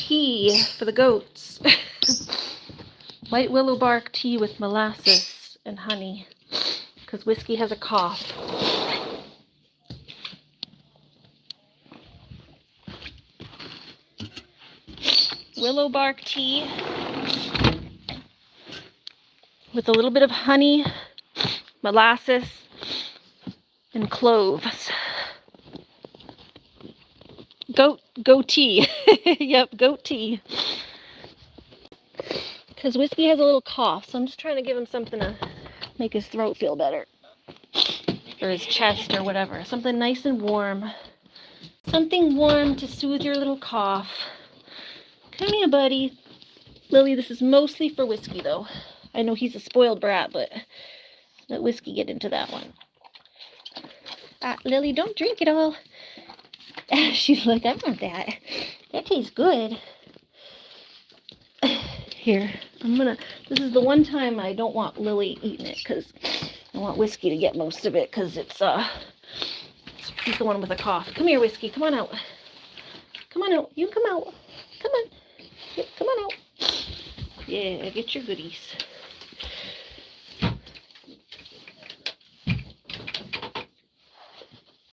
tea for the goats. White willow bark tea with molasses and honey, because Whiskey has a cough. Willow bark tea with a little bit of honey, molasses, and cloves. Goat tea. Yep, goat tea. Because Whiskey has a little cough, so I'm just trying to give him something to make his throat feel better. Or his chest or whatever. Something nice and warm. Something warm to soothe your little cough. Come here, buddy. Lily, this is mostly for Whiskey, though. I know he's a spoiled brat, but let Whiskey get into that one. Lily, don't drink it all. She's like, I want that. That tastes good. Here, this is the one time I don't want Lily eating it, because I want Whiskey to get most of it, because he's the one with a cough. Come here, Whiskey, come on out. Come on out, you come out. Come on. Yep, come on out. Yeah, get your goodies.